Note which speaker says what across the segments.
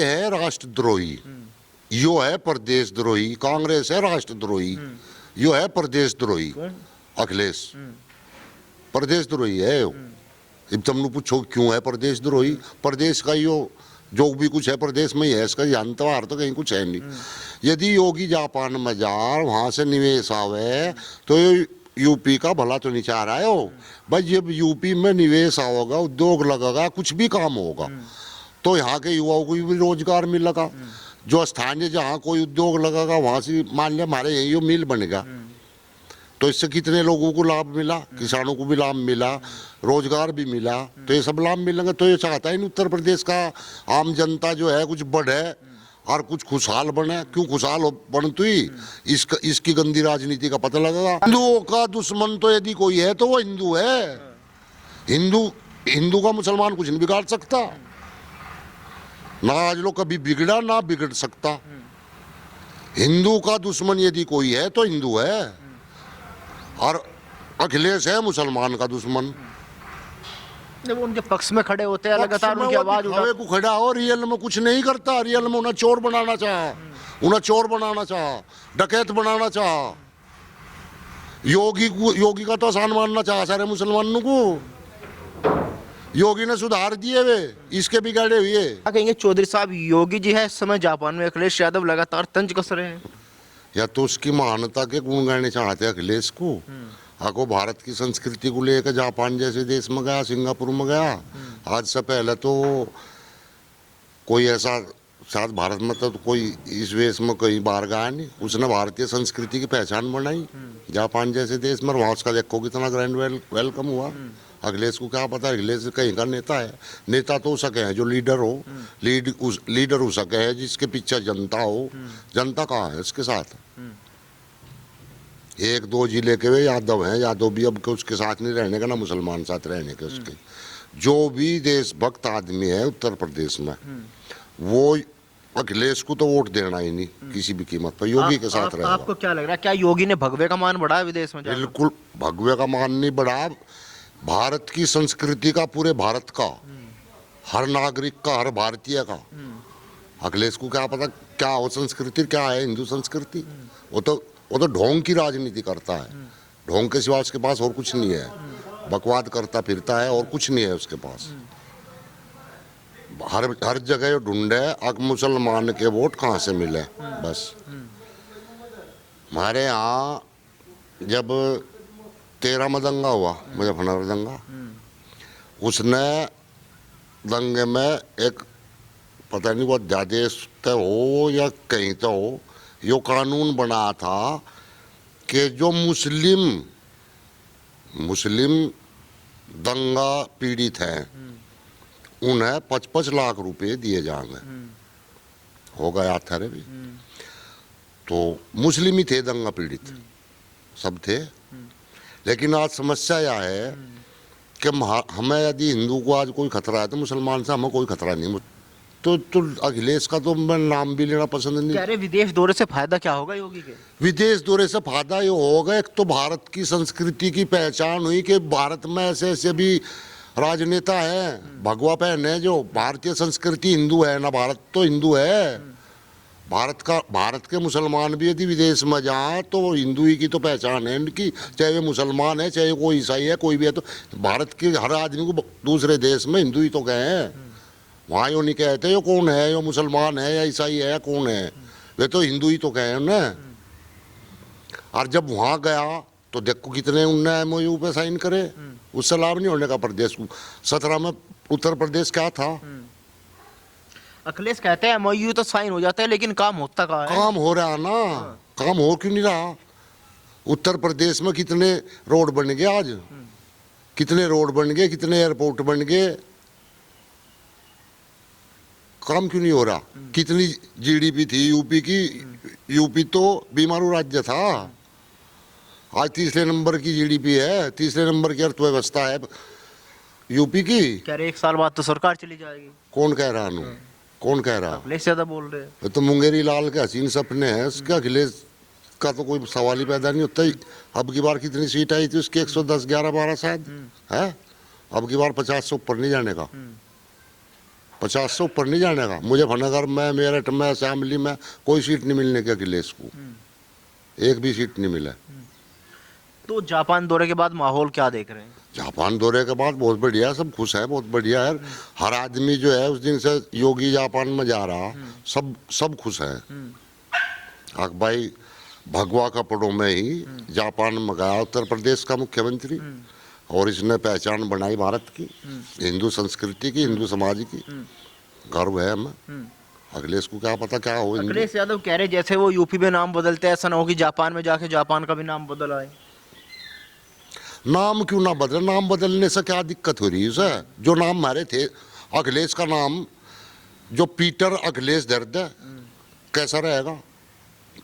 Speaker 1: है राष्ट्रद्रोही, यो है प्रदेशद्रोही। कांग्रेस है राष्ट्रद्रोही, यो है प्रदेशद्रोही। अखिलेश प्रदेशद्रोही है यो। अब तुमने पूछो क्यों है प्रदेशद्रोही? प्रदेश का यो जो भी कुछ है प्रदेश में ही है, इसका जानता तो कहीं कुछ है नहीं। यदि योगी जापान में जा, वहां से निवेश आवे तो यूपी का भला तो नहीं चाह रहा है वो भाई। जब यूपी में निवेश आओगा, उद्योग लगेगा, कुछ भी काम होगा तो यहाँ के युवाओं को भी रोजगार मिलेगा। जो स्थानीय जहाँ कोई उद्योग लगेगा वहां से मान लिया हमारे यही मिल बनेगा, तो इससे कितने लोगों को लाभ मिला, किसानों को भी लाभ मिला, रोजगार भी मिला। तो ये सब लाभ मिलेंगे। तो ये चाहता है उत्तर प्रदेश का आम जनता जो है कुछ बढ़े और कुछ खुशहाल बने। क्यों खुशहाल बनती ही इसकी गंदी राजनीति का पता लगेगा। हिंदुओं का दुश्मन तो यदि कोई है तो वो हिंदू है। हिंदू का मुसलमान कुछ नहीं बिगाड़ सकता, ना आज लोग कभी बिगड़ा ना बिगड़ सकता। हिंदू का दुश्मन यदि कोई है तो हिंदू है, और अखिलेश है मुसलमान का दुश्मन।
Speaker 2: जब उनके पक्ष में खड़े होते हैं लगातार उनकी आवाज
Speaker 1: उठावे को खड़ा हो, रियल में कुछ नहीं करता। रियल में उन्हें चोर बनाना चाहा, उन्हें चोर बनाना चाहा, डकैत बनाना चाहा। योगी का तो आसान मानना चाहा सारे मुसलमानों को। योगी ने सुधार दिए वे, इसके बिगाड़े हुए।
Speaker 2: क्या कहेंगे चौधरी साहब, योगी जी है इस समय जापान में, अखिलेश यादव लगातार तंज कस रहे हैं।
Speaker 1: या तो उसकी महानता के गुण गाने चाहते अखिलेश को। आको भारत की संस्कृति को लेकर जापान जैसे देश में गया, सिंगापुर में गया। आज से पहले तो कोई ऐसा शायद भारत में तो कोई इस वेश में कई बार गया नहीं। उसने भारतीय संस्कृति की पहचान बनाई जापान जैसे देश में। वहाँ उसका देखो कितना ग्रैंड वेलकम हुआ। अखिलेश को क्या पता, अखिलेश कहीं का नेता है। नेता तो सके है जो लीडर हो, लीडर हो सके है जिसके पीछे जनता हो। जनता कहाँ है उसके साथ? एक दो जिले के वे यादव हैं, यादव भी अब के उसके साथ नहीं रहने का, ना मुसलमान साथ रहने के उसके। जो भी देशभक्त आदमी है उत्तर प्रदेश में, वो अखिलेश को तो वोट देना ही नहीं किसी भी कीमत पर। योगी के साथ रहेगा।
Speaker 2: आपको क्या लग रहा है, क्या योगी ने भगवे का मान बढ़ाया विदेश में?
Speaker 1: बिल्कुल भगवे का मान नहीं बढ़ा। भारत की संस्कृति का, पूरे भारत का, हर नागरिक का, हर भारतीय का। अखिलेश को क्या पता क्या हो संस्कृति, क्या है हिंदू संस्कृति। वो तो ढोंग की राजनीति करता है। ढोंग के सिवा उसके पास और कुछ नहीं है। बकवाद करता फिरता है और कुछ नहीं है उसके पास। हर जगह ढूंढे अब मुसलमान के वोट कहाँ से मिले बस। हमारे यहाँ जब 13 में दंगा हुआ, मुजफ्फरनगर दंगा, उसने दंगे में एक पता नहीं वो अध्यादेश तो हो या कहीं तो हो, यो कानून बना था कि जो मुस्लिम दंगा पीड़ित हैं उन्हें 55 लाख रुपए दिए जाएंगे। हो गया था रे भी। तो मुस्लिम ही थे दंगा पीड़ित, सब थे। लेकिन आज समस्या यह है कि हमें यदि हिंदू को आज कोई खतरा है तो मुसलमान से हमें कोई खतरा नहीं। तो अखिलेश का तो मैं नाम भी लेना पसंद नहीं।
Speaker 2: कह रहे विदेश दौरे से फायदा क्या होगा योगी के?
Speaker 1: विदेश दौरे से फायदा ये होगा, एक तो भारत की संस्कृति की पहचान हुई कि भारत में ऐसे ऐसे भी राजनेता हैं, भगवा पहन है, जो भारतीय संस्कृति हिंदू है ना। भारत तो हिंदू है। भारत के मुसलमान भी यदि विदेश में जाए तो हिंदू ही की तो पहचान है इनकी। चाहे वे मुसलमान है, चाहे कोई ईसाई है, कोई भी है, तो भारत के हर आदमी को दूसरे देश में हिंदू ही तो कहे हैं। वहाँ यो नहीं कहते यो कौन है, यो मुसलमान है या ईसाई है या कौन है, वे तो हिंदू ही तो कहे ना। और जब वहाँ गया तो देखो कितने उनने MOU पे साइन करे। उससे लाभ नहीं होने का प्रदेश को। 17 में उत्तर प्रदेश क्या था?
Speaker 2: अखिलेश कहते हैं MOU तो साइन हो जाता है लेकिन काम होता कहाँ है?
Speaker 1: काम हो रहा ना। काम हो क्यों नहीं रहा? उत्तर प्रदेश में कितने रोड बन गए आज, कितने रोड बन गए, कितने एयरपोर्ट बन गए, काम क्यों नहीं हो रहा? कितनी GDP थी यूपी की? यूपी तो बीमारू राज्य था, आज तीसरे नंबर की GDP है, तीसरे नंबर की अर्थव्यवस्था है यूपी की।
Speaker 2: कह रहे 1 साल बाद तो सरकार चली जाएगी।
Speaker 1: कौन कह रहा है? कौन कह रहा?
Speaker 2: अखिलेश यादव बोल रहे हैं।
Speaker 1: तो मुंगेरी लाल के हसीन सपने हैं उसका। अखिलेश का तो कोई सवाल ही पैदा नहीं होता। अब की बार कितनी सीट आई थी उसकी? 110, 11, 12 शायद है। अब की बार 50 से ऊपर नहीं जाने का। 50 से ऊपर नहीं जाने का। मुजफ्फरनगर में, मेरठ में, शामली में कोई सीट नहीं मिलने की अखिलेश को, एक भी सीट नहीं मिला।
Speaker 2: तो जापान दौरे के बाद माहौल क्या देख रहे हैं?
Speaker 1: जापान दौरे के बाद बहुत बढ़िया है, सब खुश है, बहुत बढ़िया है। हर आदमी जो है उस दिन से योगी जापान में जा रहा, सब खुश है। भाई भगवा कपड़ों में ही जापान में गया उत्तर प्रदेश का मुख्यमंत्री, और इसने पहचान बनाई भारत की, हिंदू संस्कृति की, हिंदू समाज की। गर्व है हमें। अखिलेश को क्या पता क्या हो।
Speaker 2: अखिलेश यादव कह रहे जैसे वो यूपी में नाम बदलते हैं, ऐसा ना हो कि जापान में जाके जापान का भी नाम बदल आए।
Speaker 1: नाम क्यों ना बदले, नाम बदलने से क्या दिक्कत हो रही है उसे? जो नाम हमारे थे, अखिलेश का नाम जो पीटर अखिलेश दर्द है, कैसा रहेगा?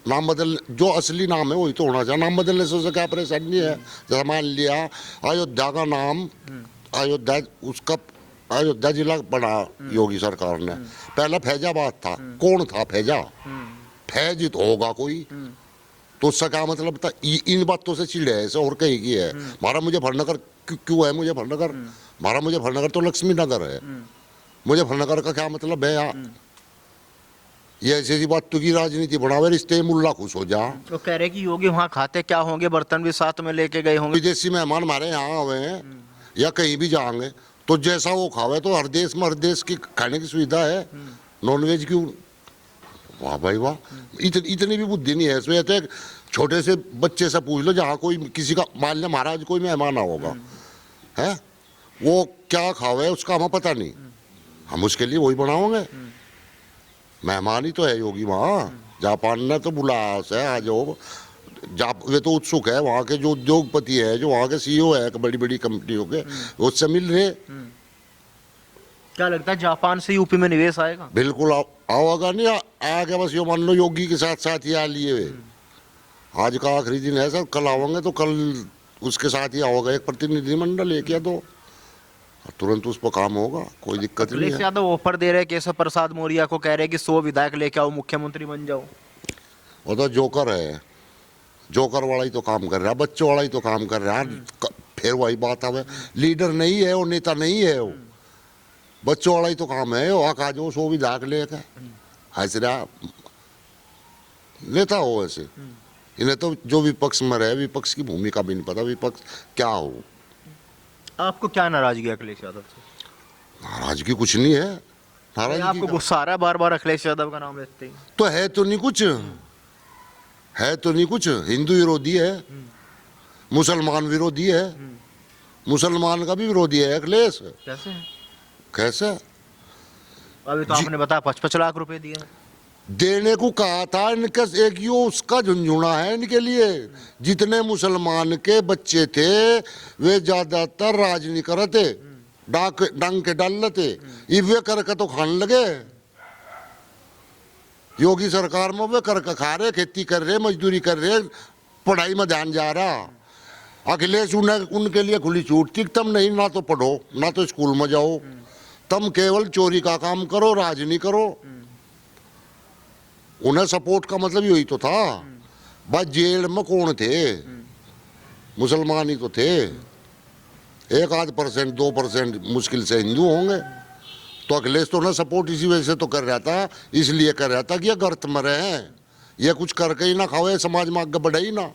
Speaker 1: नाम बदल, जो असली नाम है वही तो होना चाहिए। नाम बदलने से उसे क्या परेशानी है? जैसे मान लिया अयोध्या का नाम, अयोध्या, उसका अयोध्या जिला बना योगी सरकार ने, पहले फैजाबाद था। कौन था फैजा? फैज तो होगा कोई, तो उसका क्या मतलब था? इन बातों से चिड़े है ऐसे और कहीं की है। हमारा मुजफ्फरनगर क्यों है मुजफ्फरनगर? हमारा मुजफ्फरनगर तो लक्ष्मी नगर है। मुजफ्फरनगर का क्या मतलब है यार? ये ऐसी बातों की राजनीति बढ़ावे, रिश्ते मुल्ला खुश हो जा।
Speaker 2: तो कह रहे कि योगी वहाँ खाते क्या होंगे, बर्तन भी साथ में लेके गए होंगे।
Speaker 1: विदेशी मेहमान हमारे यहाँ आवे हैं या कहीं भी जाएंगे तो जैसा वो खावे, तो हर देश में हर देश की खाने की सुविधा है। नॉनवेज क्यों? वाह भाई वाह, इतनी भी बुद्धि नहीं है इसमें। तो एक छोटे से बच्चे से पूछ लो, जहाँ कोई किसी का, मान लिया महाराज कोई मेहमान होगा है, वो क्या खावे उसका हमें पता नहीं, हम उसके लिए वही बनाओगे। मेहमान ही तो है योगी वहाँ। जापान ने तो बुलाया से आ जाओ। वे तो उत्सुक है, वहाँ के जो उद्योगपति है, जो वहाँ के सीईओ है बड़ी बड़ी कंपनियों के, उससे मिल रहे।
Speaker 2: क्या लगता है जापान से यूपी में निवेश आएगा?
Speaker 1: बिल्कुल आओगा। नहीं आगे बस यो मान लो योगी के साथ साथ ही आ लिए। आज का आखिरी दिन है सर, कल आवेंगे तो कल उसके साथ ही आओगे एक प्रतिनिधिमंडल, एक या दो, तुरंत उस पर काम होगा, कोई दिक्कत नहीं है।
Speaker 2: यादव ऑफर दे रहे केशव प्रसाद मौर्य को, कह रहे कि 100 विधायक लेके आओ, मुख्यमंत्री बन जाओ।
Speaker 1: वो तो जोकर है, जोकर वाला ही तो काम कर रहा है, बच्चों वाला ही तो काम कर रहा है। फिर वही बात है, लीडर नहीं है वो, नेता नहीं है वो, बच्चों वाला ही तो काम है। वो आका जो 100 विधायक लेके हंसरा नेता हो ऐसे। इन्हें तो जो विपक्ष में रहे, विपक्ष की भूमिका भी नहीं पता, विपक्ष क्या हो।
Speaker 2: आपको क्या नाराजगी है अखिलेश यादव से?
Speaker 1: नाराजगी कुछ नहीं है। नाराजगी
Speaker 2: आपको गुस्सा आ रहा है बार बार अखिलेश यादव का नाम लेते ही?
Speaker 1: तो है तो नहीं कुछ, है तो नहीं कुछ। हिंदू विरोधी है, मुसलमान विरोधी है, मुसलमान का भी विरोधी है अखिलेश।
Speaker 2: कैसे?
Speaker 1: कैसे?
Speaker 2: अभी तो आपने बताया 55 लाख रुपए दिए।
Speaker 1: देने को कहा था इनका, एक यो उसका झुंझुना है इनके लिए। जितने मुसलमान के बच्चे थे वे ज्यादातर राज नहीं करते, डांग के डाल लेते, वे करके तो खाने लगे। योगी सरकार में वे करके खा रहे, खेती कर रहे, मजदूरी कर रहे, पढ़ाई में ध्यान जा रहा। अखिलेश उनके लिए खुली छूट थी, तुम नहीं ना तो पढ़ो ना तो स्कूल में जाओ, तुम केवल चोरी का काम करो, राज नहीं करो। उन्हें सपोर्ट का मतलब यही तो था। बस जेल में कौन थे? मुसलमान ही तो थे। 1-8%, 2% मुश्किल से हिंदू होंगे। तो अखिलेश तो ना सपोर्ट इसी वजह से तो कर रहा था, इसलिए कर रहा था कि ये गर्त में रहे, ये कुछ करके ही ना खाओ, समाज में आगे बढ़े ही ना।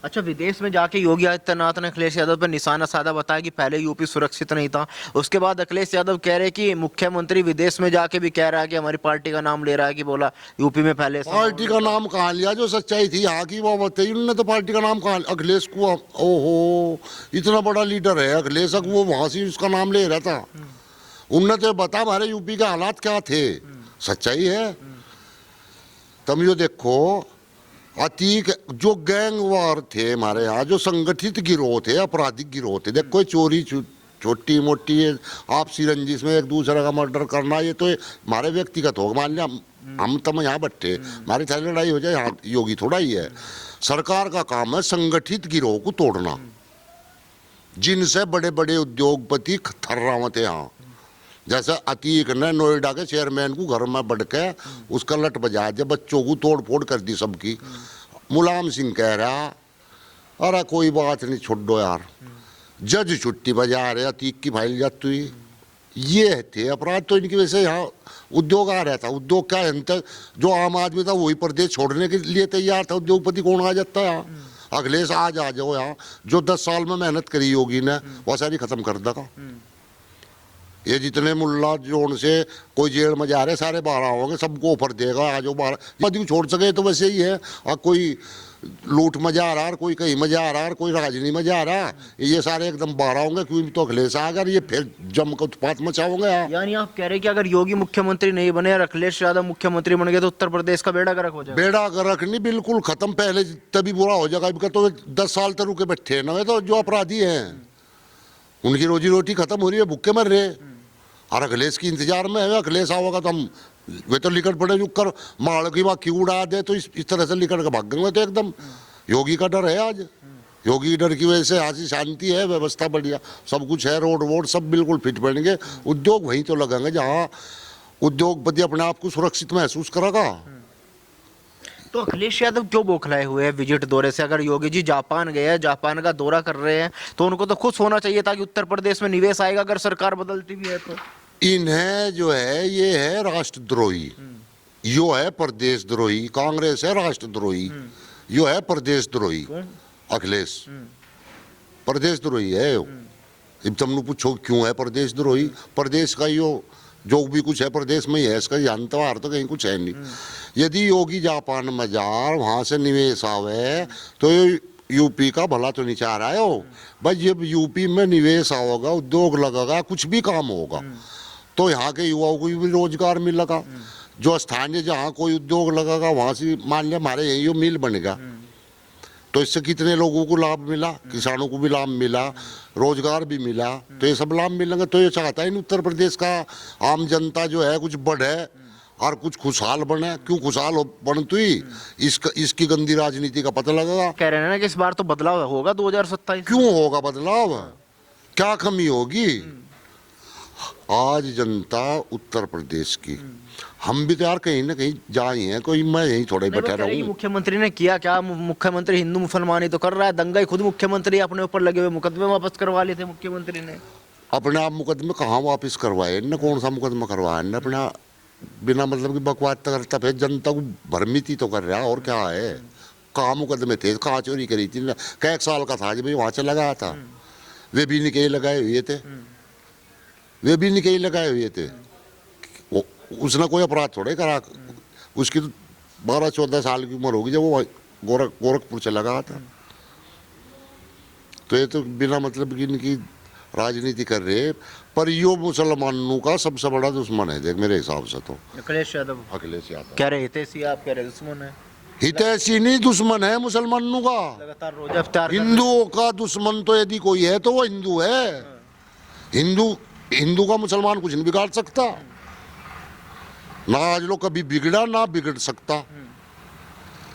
Speaker 2: अच्छा, विदेश में जाके योगी आदित्यनाथ ने अखिलेश यादव पर निशाना साधा, बताया कि पहले यूपी सुरक्षित नहीं था। उसके बाद अखिलेश यादव कह रहे कि मुख्यमंत्री विदेश में जाके भी कह रहा है कि हमारी पार्टी का नाम ले रहा है, कि बोला यूपी में पहले।
Speaker 1: पार्टी का नाम कहाँ लिया? जो सच्चाई थी यहाँ की वो बताई उन्होंने। तो पार्टी का नाम कहाँ? अखिलेश को, ओहो इतना बड़ा लीडर है अखिलेश, वो वहां से उसका नाम ले रहा था। उनने तो बता हमारे यूपी के हालात क्या थे, सच्चाई है। तुम यो देखो, अतीक जो गैंग वार थे हमारे यहाँ, जो संगठित गिरोह थे, आपराधिक गिरोह थे। देखो चोरी छोटी मोटी आपसी रंजिश में एक दूसरे का मर्डर करना, ये तो हमारे व्यक्तिगत होगा। मान लिया हम तुम यहाँ बैठे, हमारी थाली लड़ाई हो जाए, यहाँ योगी थोड़ा ही है। सरकार का काम है संगठित गिरोह को तोड़ना, जिनसे बड़े बड़े उद्योगपति थर्रावत है यहाँ। जैसे अतीक ने नोएडा के चेयरमैन को घर में बढ़ के उसका लट बजा दिया, बच्चों को तोड़ फोड़ कर दी सबकी। मुलायम सिंह कह रहा अरे कोई बात नहीं छोड़ो यार, जज छुट्टी बजा रहे, अतीक की फाइल जाती हुई ये थे अपराध। तो इनकी वजह से यहाँ उद्योग आ रहा था। उद्योग क्या है, जो आम आदमी था वही प्रदेश छोड़ने के लिए तैयार था। उद्योगपति कौन आ जाता है यहाँ? अखिलेश आज आ जाओ यहाँ, जो 10 साल में मेहनत करी योगी ने वो सारी खत्म कर देगा। ये जितने मुल्ला जोन से कोई जेल में जा रहे सारे बाहर आओगे, सबको ऑफर देगा आ जाओ बाहर। यदि छोड़ सके तो वैसे ही है। और कोई लूट में जा रहा है, कोई कहीं में जा रहा है, कोई राजनीति में जा रहा है, ये सारे एकदम बाहर आओगे। क्यों? तो अखिलेश आ गए, ये फिर जम कर उत्पात मचाओगे आप।
Speaker 2: यानी आप कह रहे हैं कि अगर योगी मुख्यमंत्री नहीं बने और अखिलेश यादव मुख्यमंत्री बन गए तो उत्तर प्रदेश का बेड़ा गर्क हो जाएगा?
Speaker 1: बेड़ा गर्क नहीं, बिल्कुल खत्म। पहले तभी बुरा हो जाएगा। इनका तो 10 साल तक रुके बैठे ना, तो जो अपराधी हैं उनकी रोजी रोटी खत्म हो रही है, भूखे मर रहे। और अखिलेश की इंतजार में है। अखिलेश आओगा तो हम वे तो लिकट पड़े रुक कर माड़ की बाकी उड़ा दे, तो इस तरह से लिकट के भागेंगे। तो एकदम योगी का डर है आज। योगी की डर की वजह से आज शांति है, व्यवस्था बढ़िया, सब कुछ है, रोड वोड सब बिल्कुल फिट बनेंगे। उद्योग वहीं तो लगेंगे जहाँ उद्योगपति अपने आप को सुरक्षित महसूस करेगा।
Speaker 2: तो अखिलेश यादव क्यों बौखलाए हुए हैं विजिट दौरे से? अगर योगी जी जापान गए हैं, जापान का दौरा कर रहे हैं, तो उनको तो खुश होना चाहिए था कि उत्तर प्रदेश में निवेश आएगा अगर सरकार बदलती भी है तो।
Speaker 1: इन्हें जो है ये है राष्ट्रद्रोही, यो है प्रदेशद्रोही। कांग्रेस है राष्ट्रद्रोही, यो है प्रदेशद्रोही। अखिलेश प्रदेशद्रोही है यो। अब तुम पूछो क्यों है प्रदेशद्रोही? प्रदेश का यो जो भी कुछ है प्रदेश में ही है, इसका जानता तो कहीं कुछ है नहीं। यदि योगी जापान में जा वहां से निवेश आवे तो यूपी का भला तो नहीं चाह रहा है हो भाई। जब यूपी में निवेश आओगा, उद्योग लगेगा, कुछ भी काम होगा तो यहाँ के युवाओं को भी रोजगार मिलेगा। जो स्थानीय जहाँ कोई उद्योग लगेगा वहां से मान लिया हमारे यही मिल बनेगा, तो इससे कितने लोगों को लाभ मिला, किसानों को भी लाभ मिला, रोजगार भी मिला। तो ये सब लाभ मिलेंगे। तो ये चाहता है उत्तर प्रदेश का आम जनता जो है कुछ बढ़े और कुछ खुशहाल बने। क्यों खुशहाल बनती ही इसकी गंदी राजनीति का पता लगेगा।
Speaker 2: कह रहे हैं ना कि इस बार तो बदलाव होगा 2027।
Speaker 1: क्यों होगा बदलाव? क्या कमी होगी? आज जनता उत्तर प्रदेश की, हम भी तो यार कहीं ना कहीं जा ही हैं। कोई मैं यहीं थोड़ा बैठा रहूं।
Speaker 2: मुख्यमंत्री ने किया क्या? मुख्यमंत्री हिंदू मुसलमान ही तो कर रहा है। दंगा ही खुद मुख्यमंत्री अपने ऊपर लगे हुए, मुकदमे वापस करवा लिए थे मुख्यमंत्री ने।
Speaker 1: अपने आप मुकदमे कहाँ वापस करवाए न? कौन सा मुकदमा करवाया न? अपना बिना मतलब की बकवास करता फिर जनता को भ्रमित ही तो कर रहा। और क्या है? कहाँ मुकदमे थे? कहाँ चोरी करी थी? क्या 1 साल का था जब वहां से लगाया था? वे भी निकले लगाए हुए थे, वे भी निकले लगाए हुए थे। उसने कोई अपराध थोड़े करा। उसकी तो 12-14 साल की उम्र होगी जब वो गोरखपुर से लगा था। तो ये तो बिना मतलब की इनकी राजनीति कर रहे। पर यो मुसलमानों का सबसे बड़ा दुश्मन है देख मेरे हिसाब से तो
Speaker 2: अखिलेश यादव।
Speaker 1: अखिलेश यादव
Speaker 2: कह रहे हितैषी, आप कह रहे दुश्मन है।
Speaker 1: हितैषी नहीं, दुश्मन है मुसलमानों का।
Speaker 2: लगातार रोजा इफ्तार
Speaker 1: हिंदुओं का दुश्मन तो यदि कोई है तो वो हिंदू है। हिंदू का मुसलमान कुछ नहीं बिगाड़ सकता। ना आज लोग कभी बिगड़ा ना बिगड़ सकता।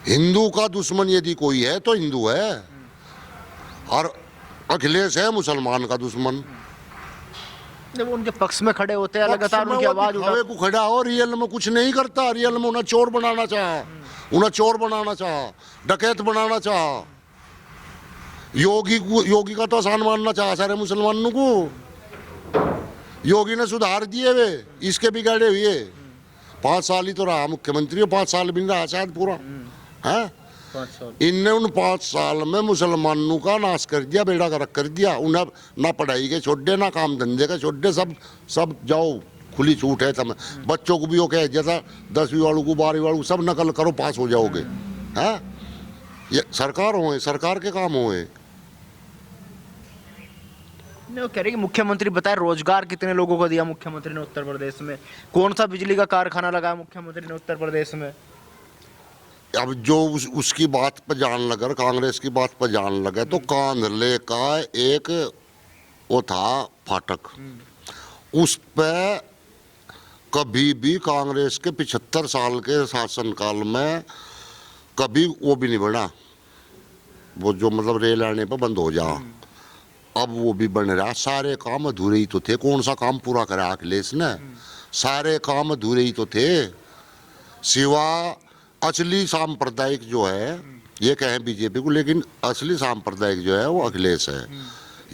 Speaker 1: हिंदू का दुश्मन यदि कोई है तो हिंदू है। और अखिलेश है मुसलमान का दुश्मन।
Speaker 2: जब उनके पक्ष में खड़े होते हैं लगातार उनकी आवाज
Speaker 1: उठावे को खड़ा हो, रियल में कुछ नहीं करता। रियल में उन्हें चोर बनाना चाहा, उन्हें चोर बनाना चाहा, डकैत बनाना चाहा। योगी का तो आसान मानना चाहा सारे मुसलमानों को। योगी ने सुधार दिए वे इसके बिगाड़े हुए। 5 साल ही तो रहा मुख्यमंत्री, 5 साल भी नहीं रहा शायद पूरा है।
Speaker 2: 5 साल
Speaker 1: इनने उन 5 साल में मुसलमानों का नाश कर दिया, बेड़ा गर्क कर दिया। उन्हें ना पढ़ाई के छोड़े ना काम धंधे के छोड़े, सब जाओ खुली छूट है। तब बच्चों को भी वो कह दिया था 10वीं वालों को 12वीं वालों को सब नकल करो पास हो जाओगे। हैं ये सरकार हो, सरकार के काम हुए।
Speaker 2: नहीं, वो कह रहे कि मुख्यमंत्री बताए रोजगार कितने लोगों को दिया मुख्यमंत्री ने उत्तर प्रदेश में? कौन सा बिजली का कारखाना लगाया मुख्यमंत्री ने उत्तर प्रदेश में?
Speaker 1: अब जो उसकी बात पर जान लगा, कांग्रेस की बात पर जान लगा, तो कांधले का एक वो था फाटक, उस पे कभी भी कांग्रेस के 75 साल के शासनकाल में कभी वो भी नहीं बढ़ा। वो जो मतलब रेल आने पर बंद हो जा, अब वो भी बन रहा। सारे काम अधूरे ही तो थे। कौन सा काम पूरा करा अखिलेश ने? सारे काम अधूरे ही तो थे। सिवा असली सांप्रदायिक जो है, ये कहें बीजेपी को, लेकिन असली सांप्रदायिक जो है वो अखिलेश है।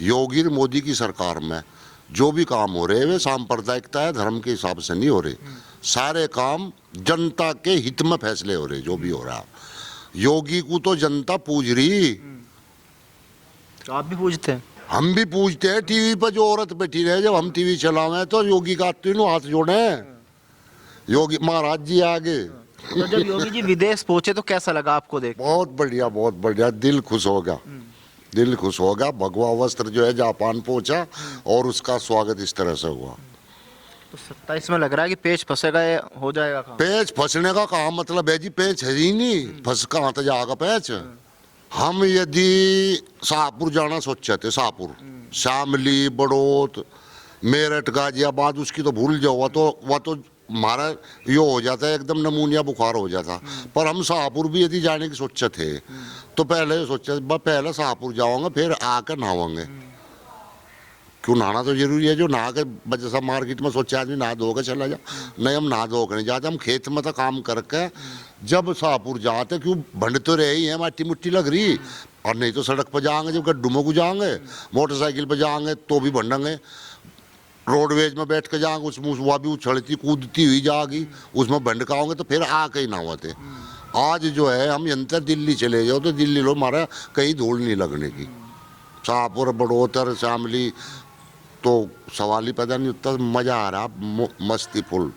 Speaker 1: योगी मोदी की सरकार में जो भी काम हो रहे हैं वे सांप्रदायिकता है, धर्म के हिसाब से नहीं हो रहे। सारे काम जनता के हित में फैसले हो रहे, जो भी हो रहा। योगी को तो जनता पूज रही,
Speaker 2: तो आप भी पूछते हैं?
Speaker 1: हम भी पूछते हैं। टीवी पर जो औरत बैठी रहे, जब हम टीवी चलावे तो योगी का तीनों हाथ जोड़े, योगी महाराज जी आगे।
Speaker 2: तो जब योगी जी विदेश पहुंचे तो कैसा लगा आपको देख?
Speaker 1: बहुत बढ़िया, बहुत बढ़िया, दिल खुश हो गया, दिल खुश हो गया। भगवा वस्त्र जो है जापान पहुंचा और उसका स्वागत इस तरह से हुआ।
Speaker 2: तो 27 में लग रहा है कि पेच फंसेगा, ये हो जाएगा काम?
Speaker 1: पेच फंसने का कहा मतलब है जी, पेच है ही नहीं, फंस कहाँ तक जाएगा पेच। हम यदि शाहपुर जाना सोचे थे, शाहपुर, शामली, बड़ौत, मेरठ, गाजियाबाद, उसकी तो भूल जाओ, वह तो हमारा यो हो जाता है, एकदम नमूनिया बुखार हो जाता। पर हम शाहपुर भी यदि जाने की सोचे थे तो पहले सोचे पहले शाहपुर जाऊंगा, फिर आकर नहावांगे। क्यों नहाना तो जरूरी है, जो नहा के बच्चे सब मार्केट में सोचे आदमी नहा धो के चला जा, नहीं हम नहा धो के नहीं जाते, हम खेत में तो काम करके जब शाहपुर जाते, क्यों भंड तो रहे ही है, माटी मुट्टी लग रही। और नहीं तो सड़क पर जाएंगे, जब गड्ढों में को जाएंगे, मोटरसाइकिल पर जाएंगे तो भी भंडेंगे, रोडवेज में बैठ के जाएंगे उसमें वह भी उछलती कूदती हुई जाएगी, उसमें भंडकाओगे तो फिर आके ही नहाते। आज जो है हम यंत्र दिल्ली चले जाओ तो दिल्ली लो हमारा कहीं धूल नहीं लगने की। शाहपुर, बड़ौतर, शामली तो सवाल ही पैदा नहीं होता, मजा आ रहा, मस्ती फुल।